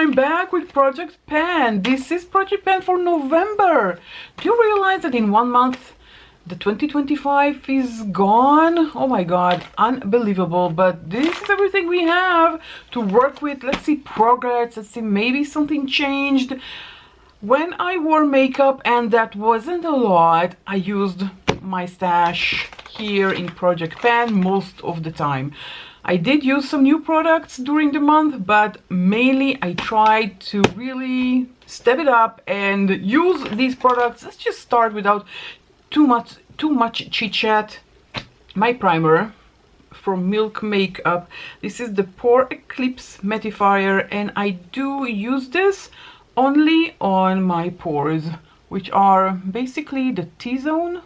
I'm back with Project Pen. This is Project Pen for November. Do you realize that in 1 month the 2025 is gone? Oh my god, unbelievable. But this is everything we have to work with. Let's see progress. Let's see, maybe something changed. When I wore makeup, and that wasn't a lot, I used my stash here in Project Pen most of the time. I did use some new products during the month, but mainly I tried to really step it up and use these products. Let's just start without too much chit chat. My primer from Milk Makeup. This is the Pore Eclipse Mattifier, and I do use this only on my pores, which are basically the T-zone.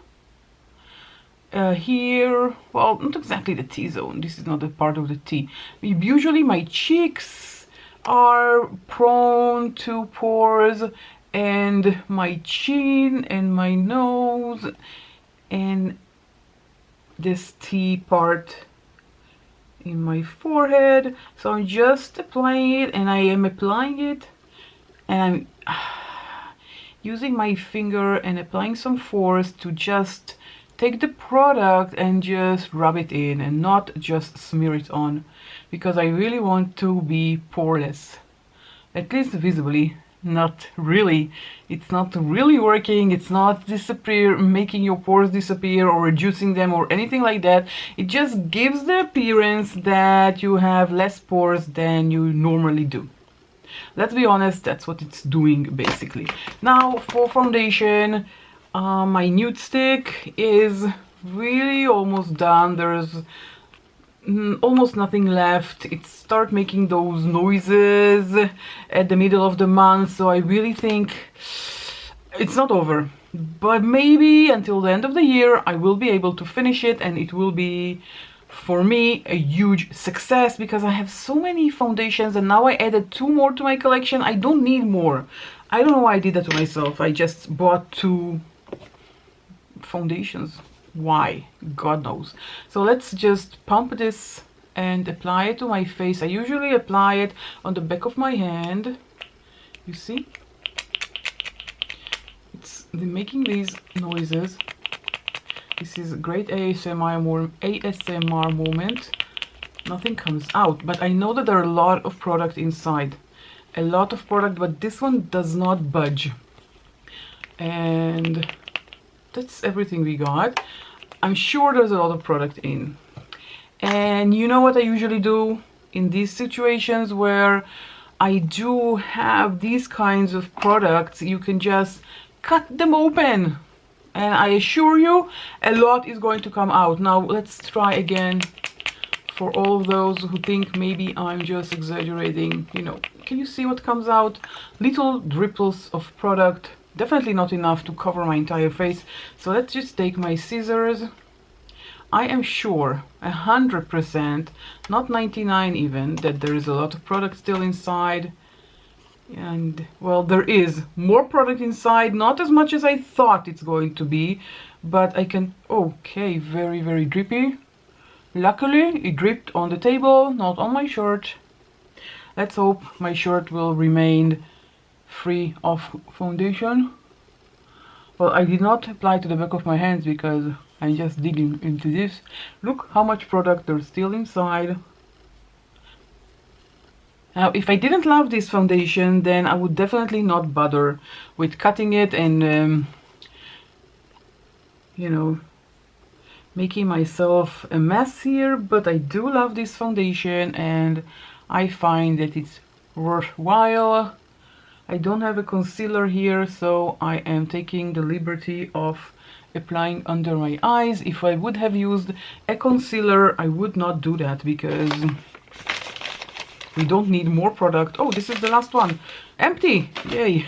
Here, well, not exactly the T-zone, this is not a part of the T. Usually my cheeks are prone to pores, and my chin and my nose and this T part in my forehead. So I'm just applying it, and I am applying it, and I'm using my finger and applying some force to just take the product and just rub it in and not just smear it on, because I really want to be poreless, at least visibly. Not really, it's not really working, it's not making your pores disappear or reducing them or anything like that. It just gives the appearance that you have less pores than you normally do. Let's be honest, that's what it's doing basically. Now for foundation, my nude stick is really almost done. There's almost nothing left. It starts making those noises at the middle of the month, so I really think it's not over. But maybe until the end of the year I will be able to finish it, and it will be, for me, a huge success, because I have so many foundations, and now I added 2 more to my collection. I don't need more. I don't know why I did that to myself. I just bought 2 foundations. Why? God knows. So let's just pump this and apply it to my face. I usually apply it on the back of my hand. You see? It's making these noises. This is a great ASMR moment. Nothing comes out, but I know that there are a lot of product inside. A lot of product, but this one does not budge. And that's everything we got. I'm sure there's a lot of product in. And you know what I usually do in these situations where I do have these kinds of products? You can just cut them open, and I assure you a lot is going to come out. Now let's try again for all of those who think maybe I'm just exaggerating. You know, can you see what comes out? Little dripples of product. Definitely not enough to cover my entire face. So let's just take my scissors. I am sure 100%, not 99 even, that there is a lot of product still inside. And well, there is more product inside, not as much as I thought it's going to be, but I can, okay, very, very drippy. Luckily it dripped on the table, not on my shirt. Let's hope my shirt will remain free of foundation. Well, I did not apply to the back of my hands because I'm just digging into this. Look how much product there's still inside. Now, if I didn't love this foundation, then I would definitely not bother with cutting it and you know, making myself a mess here. But I do love this foundation, and I find that it's worthwhile. I don't have a concealer here, so I am taking the liberty of applying under my eyes. If I would have used a concealer, I would not do that, because we don't need more product. Oh, this is the last one. Empty! Yay!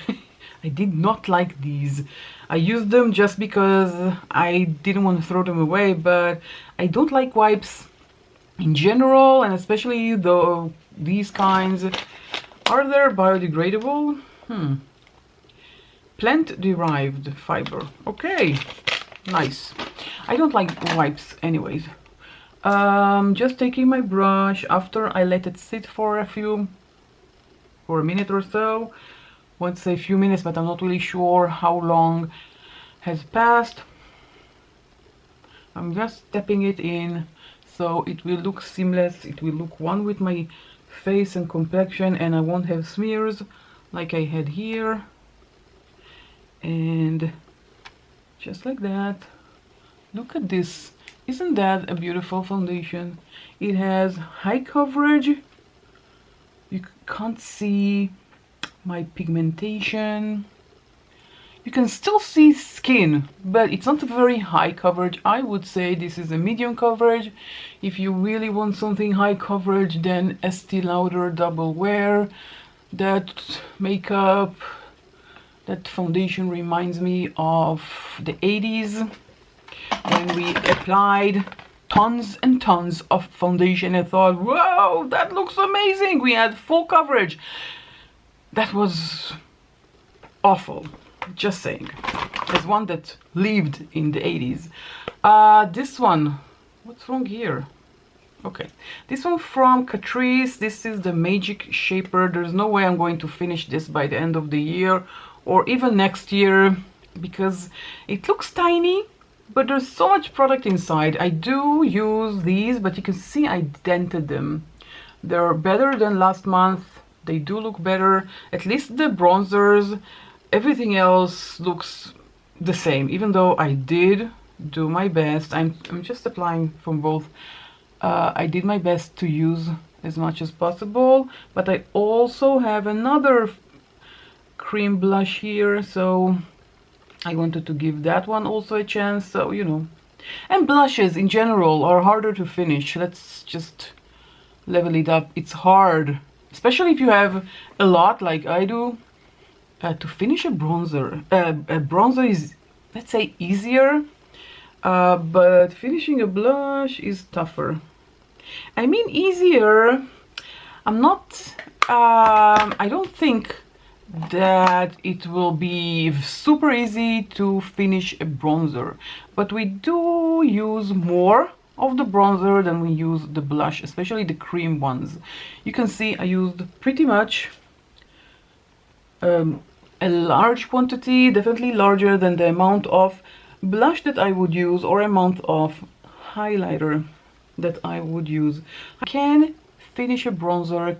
I did not like these. I used them just because I didn't want to throw them away, but I don't like wipes in general, and especially these kinds. Are they biodegradable? Plant-derived fiber. Okay, nice. I don't like wipes anyways. Just taking my brush after I let it sit for a few for a minute or so. I want to say a few minutes, but I'm not really sure how long has passed. I'm just stepping it in so it will look seamless. It will look one with my face and complexion, and I won't have smears like I had here. And just like that. Look at this. Isn't that a beautiful foundation? It has high coverage. You can't see my pigmentation. You can still see skin, but it's not a very high coverage. I would say this is a medium coverage. If you really want something high coverage, then Estee Lauder Double Wear. That makeup, that foundation reminds me of the 80s when we applied tons and tons of foundation and thought, whoa, that looks amazing. We had full coverage. That was awful. Just saying. As one that lived in the 80s. This one, what's wrong here? Okay, this one from Catrice. This is the Magic Shaper. There's no way I'm going to finish this by the end of the year or even next year because it looks tiny, but there's so much product inside. I do use these, but you can see I dented them. They're better than last month. They do look better, at least the bronzers. Everything else looks the same, even though I did do my best. I'm just applying from both. I did my best to use as much as possible, but I also have another cream blush here, so I wanted to give that one also a chance. So, you know, and blushes in general are harder to finish. Let's just level it up. It's hard, especially if you have a lot like I do. To finish a bronzer. A bronzer is, let's say, easier, but finishing a blush is tougher. I mean easier, I'm not, I don't think that it will be super easy to finish a bronzer, but we do use more of the bronzer than we use the blush, especially the cream ones. You can see I used pretty much a large quantity, definitely larger than the amount of blush that I would use or amount of highlighter that I would use. I can finish a bronzer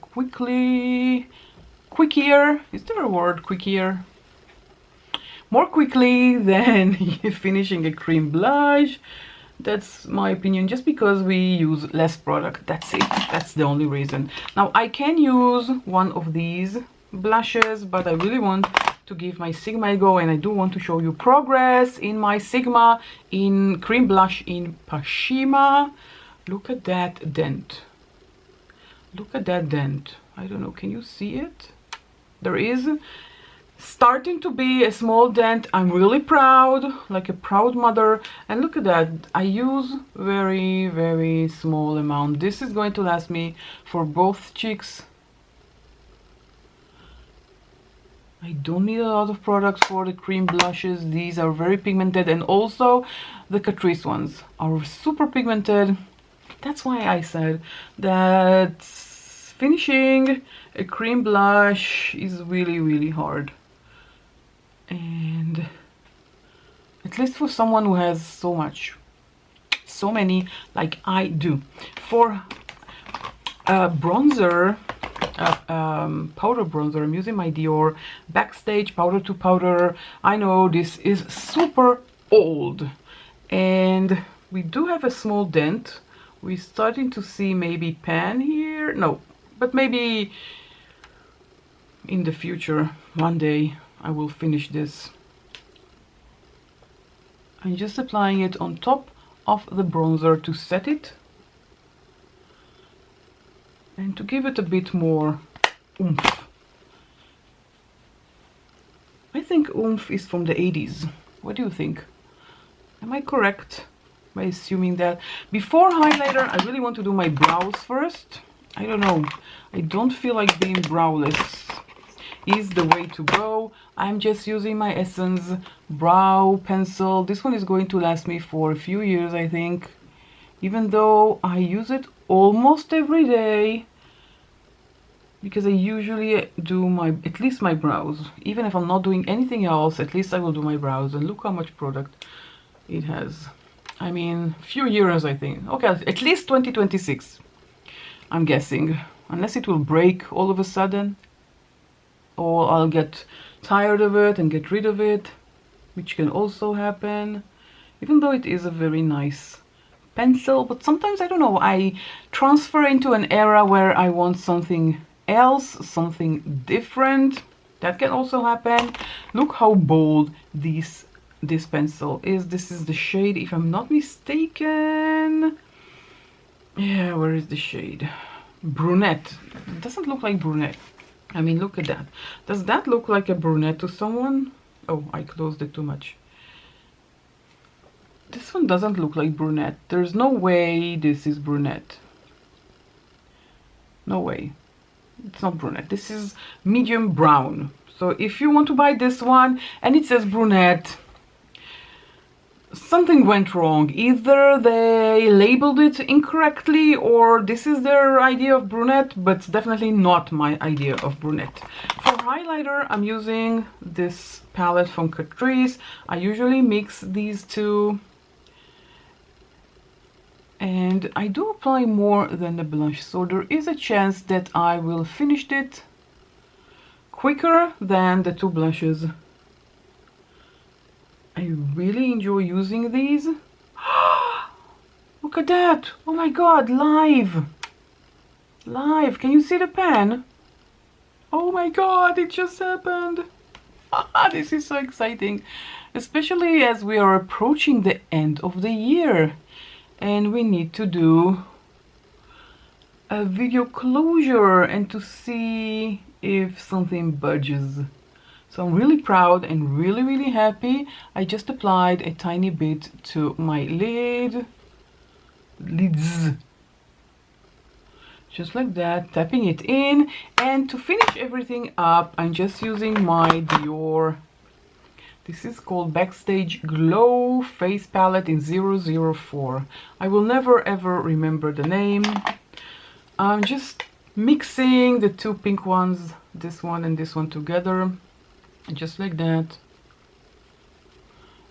quicker, is there a word, quicker? More quickly than finishing a cream blush. That's my opinion, just because we use less product. That's it, that's the only reason. Now I can use one of these blushes, but I really want to give my Sigma a go, and I do want to show you progress in my Sigma in cream blush in Pashima. Look at that dent. Look at that dent. I don't know, can you see it? There is starting to be a small dent. I'm really proud, like a proud mother. And look at that, I use very, very small amount. This is going to last me for both cheeks. I don't need a lot of products for the cream blushes. These are very pigmented, and also the Catrice ones are super pigmented. That's why I said that finishing a cream blush is really, really hard. And at least for someone who has so many like I do. For bronzer, powder bronzer, I'm using my Dior Backstage Powder to Powder. I know this is super old and we do have a small dent. We're starting to see maybe pan here. No, but maybe in the future, one day, I will finish this. I'm just applying it on top of the bronzer to set it and to give it a bit more oomph. I think oomph is from the 80s. What do you think? Am I correct by assuming that? Before highlighter, I really want to do my brows first. I don't know. I don't feel like being browless is the way to go. I'm just using my Essence brow pencil. This one is going to last me for a few years, I think. Even though I use it almost every day. because I usually do at least my brows. Even if I'm not doing anything else, at least I will do my brows. And look how much product it has. I mean, few years, I think. Okay, at least 2026, I'm guessing. Unless it will break all of a sudden, or I'll get tired of it and get rid of it, which can also happen. Even though it is a very nice pencil, but sometimes, I don't know, I transfer into an era where I want something else, something different. That can also happen. Look how bold this pencil is. This is the shade, if I'm not mistaken. Yeah, where is the shade? Brunette. It doesn't look like brunette. I mean, look at that. Does that look like a brunette to someone? Oh, I closed it too much. This one doesn't look like brunette. There's no way this is brunette. No way. It's not brunette. This is medium brown. So if you want to buy this one and it says brunette, something went wrong. Either they labeled it incorrectly, or this is their idea of brunette, but it's definitely not my idea of brunette. For highlighter, I'm using this palette from Catrice. I usually mix these two, and I do apply more than the blush, so there is a chance that I will finish it quicker than the two blushes. I really enjoy using these. Look at that! Oh my god, live! Live! Can you see the pen? Oh my god, it just happened! This is so exciting, especially as we are approaching the end of the year and we need to do a video closure and to see if something budges. So I'm really proud and really happy. I just applied a tiny bit to my lids. Just like that, tapping it in. And to finish everything up, I'm just using my Dior. This is called Backstage Glow Face Palette in 004. I will never ever remember the name. I'm just mixing the two pink ones, this one and this one together. Just like that.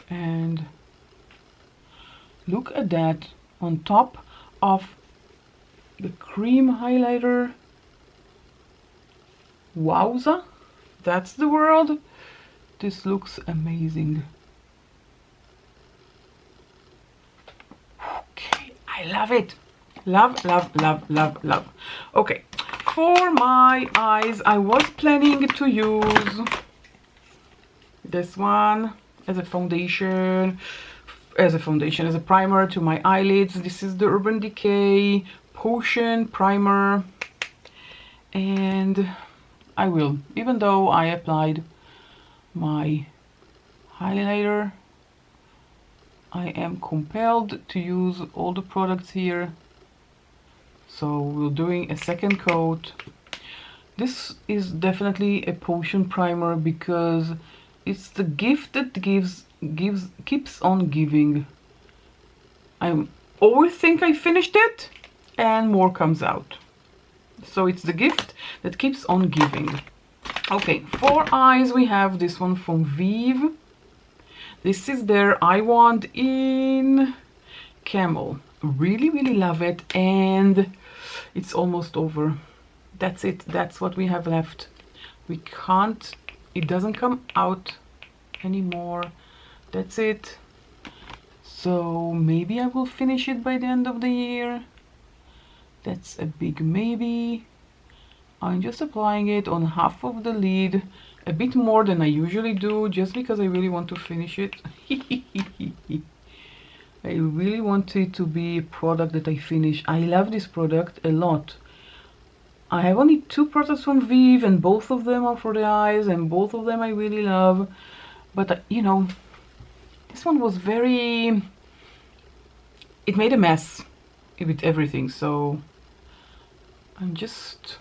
And look at that on top of the cream highlighter. Wowza, that's the word. This looks amazing. Okay, I love it. Love, love, love, love, love. Okay, for my eyes, I was planning to use this one as a foundation, as a primer to my eyelids. This is the Urban Decay Potion Primer, and I will, even though I applied my highlighter, I am compelled to use all the products here. So we're doing a second coat. This is definitely a potion primer because it's the gift that keeps on giving. I always think I finished it and more comes out. So it's the gift that keeps on giving. Okay, for eyes we have this one from Vive. This is their Eye Wand in Camel. Really love it, and it's almost over. That's it. That's what we have left. We can't, it doesn't come out anymore. That's it. So maybe I will finish it by the end of the year. That's a big maybe. I'm just applying it on half of the lid, a bit more than I usually do, just because I really want to finish it. I really want it to be a product that I finish. I love this product a lot. I have only two products from Vive, and both of them are for the eyes, and both of them I really love. But you know, this one was very, it made a mess with everything, so I'm just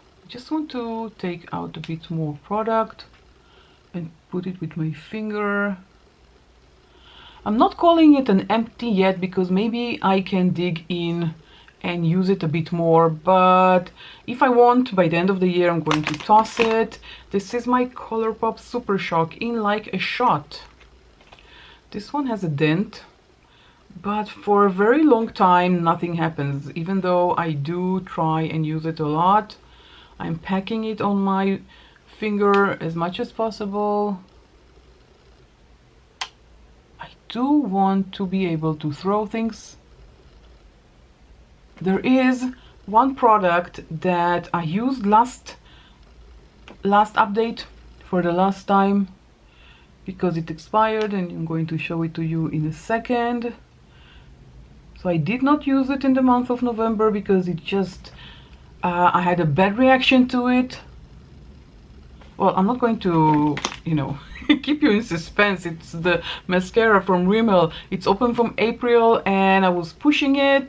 want to take out a bit more product and put it with my finger. I'm not calling it an empty yet because maybe I can dig in and use it a bit more, but if I want, by the end of the year, I'm going to toss it. This is my Colourpop Super Shock in Like a Shot. This one has a dent, but for a very long time nothing happens, even though I do try and use it a lot. I'm packing it on my finger as much as possible. I do want to be able to throw things. There is one product that I used last update for the last time because it expired, and I'm going to show it to you in a second. So I did not use it in the month of November because it just I had a bad reaction to it. Well, I'm not going to, you know, keep you in suspense. It's the mascara from Rimmel. It's open from April, and I was pushing it,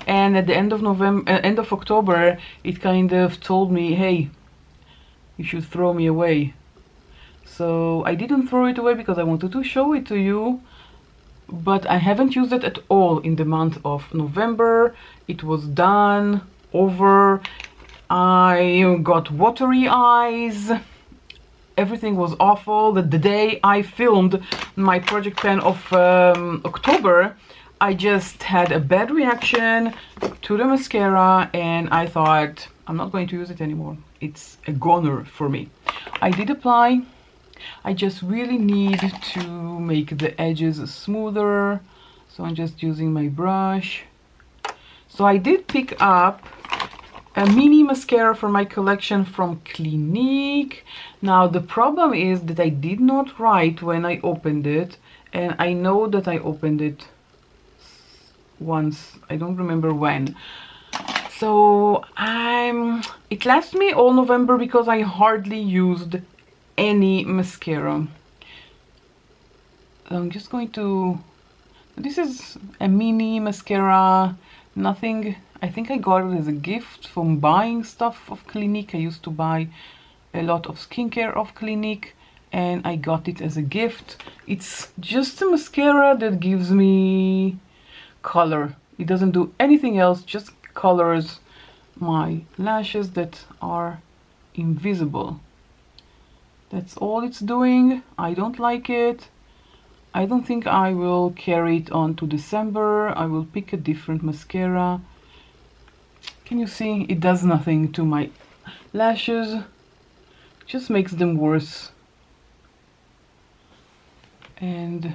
and at the end of October, it kind of told me, hey, you should throw me away. So I didn't throw it away because I wanted to show it to you, but I haven't used it at all in the month of November. It was done, over. I got watery eyes. Everything was awful. The day I filmed my project pan of October, I just had a bad reaction to the mascara, and I thought, I'm not going to use it anymore. It's a goner for me. I did apply. I just really need to make the edges smoother, so I'm just using my brush. So I did pick up a mini mascara for my collection from Clinique. Now the problem is that I did not write when I opened it, and I know that I opened it once, I don't remember when. So it lasts me all November because I hardly used any mascara. I'm just going to, this is a mini mascara, nothing. I think I got it as a gift from buying stuff of Clinique. I used to buy a lot of skincare of Clinique, and I got it as a gift. It's just a mascara that gives me color. It doesn't do anything else, just colors my lashes that are invisible. That's all it's doing. I don't like it. I don't think I will carry it on to December. I will pick a different mascara. Can you see? It does nothing to my lashes. Just makes them worse. And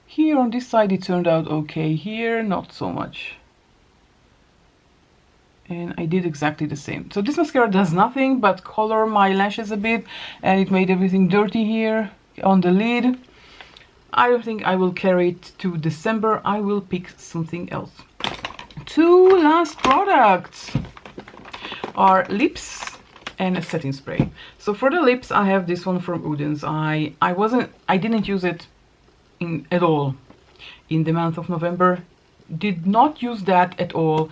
here on this side it turned out okay. Here, not so much. And I did exactly the same. So this mascara does nothing but color my lashes a bit, and it made everything dirty here on the lid. I don't think I will carry it to December. I will pick something else. Two last products are lips and a setting spray. So for the lips, I have this one from Udens. I didn't use it at all in the month of November. Did not use that at all.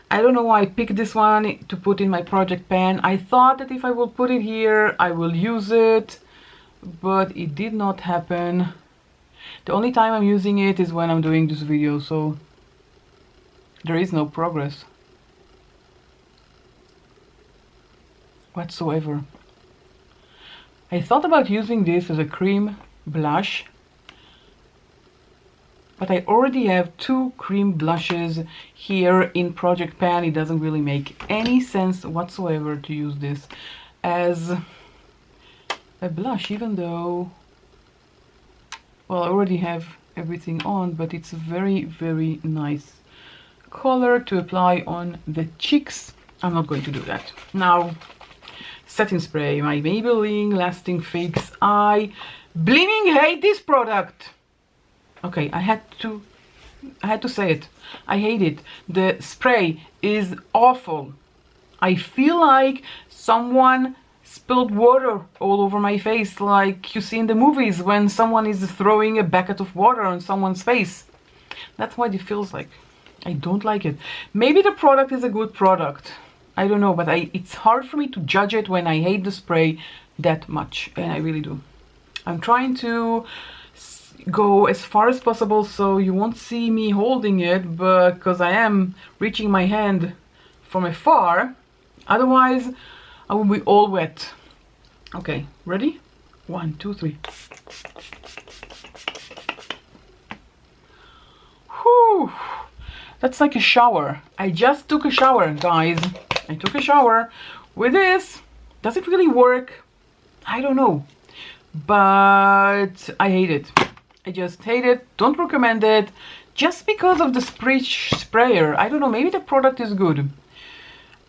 I don't know why I picked this one to put in my project pan. I thought that if I will put it here, I will use it, but it did not happen. The only time I'm using it is when I'm doing this video, so there is no progress whatsoever. I thought about using this as a cream blush, but I already have two cream blushes here in project pan. It doesn't really make any sense whatsoever to use this as a blush, even though, well, I already have everything on, but it's a very, very nice color to apply on the cheeks. I'm not going to do that. Now, setting spray, my Maybelline Lasting Fix. I blimmin' hate this product. Okay, I had to say it. I hate it. The spray is awful. I feel like someone spilled water all over my face, like you see in the movies when someone is throwing a bucket of water on someone's face. That's what it feels like. I don't like it. Maybe the product is a good product. I don't know, but it's hard for me to judge it when I hate the spray that much, and I really do. I'm trying to go as far as possible, so you won't see me holding it, because I am reaching my hand from afar. Otherwise, I will be all wet. Okay, ready? 1, 2, 3. Whew. That's like a shower. I just took a shower, guys. I took a shower with this. Does it really work? I don't know. But I hate it. I just hate it. Don't recommend it. Just because of the sprayer. I don't know, maybe the product is good.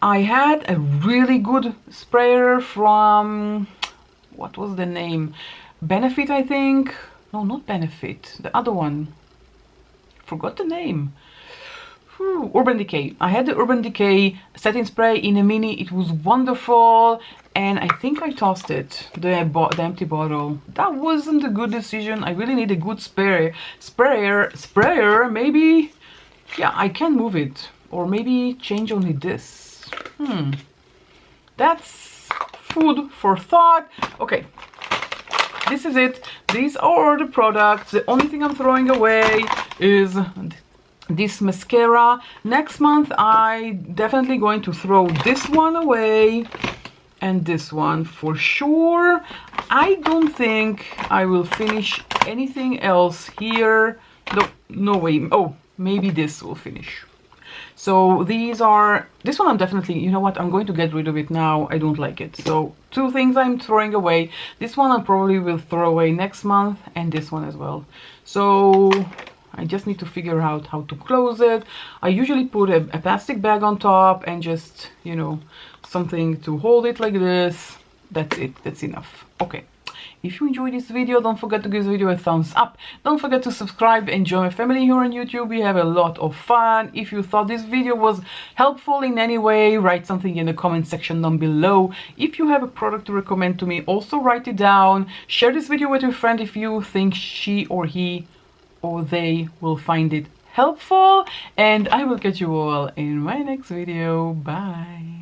I had a really good sprayer from, what was the name? Benefit, I think. No, not Benefit. The other one. Forgot the name. Urban Decay. I had the Urban Decay setting spray in a mini. It was wonderful, and I think I tossed it, the empty bottle. That wasn't a good decision. I really need a good sprayer. Maybe, yeah, I can move it, or maybe change only this. That's food for thought. Okay, this is it. These are the products. The only thing I'm throwing away is this mascara. Next month I definitely going to throw this one away and this one for sure. I don't think I will finish anything else here. No way. Oh, maybe this will finish. So these are, this one I'm definitely, you know what, I'm going to get rid of it now. I don't like it. So 2 things I'm throwing away. This one I probably will throw away next month, and this one as well. So I just need to figure out how to close it. I usually put a plastic bag on top and just, you know, something to hold it like this. That's it. That's enough. Okay. If you enjoyed this video, don't forget to give this video a thumbs up. Don't forget to subscribe and join my family here on YouTube. We have a lot of fun. If you thought this video was helpful in any way, write something in the comment section down below. If you have a product to recommend to me, also write it down. Share this video with your friend if you think she or he or they will find it helpful. And I will catch you all in my next video. Bye.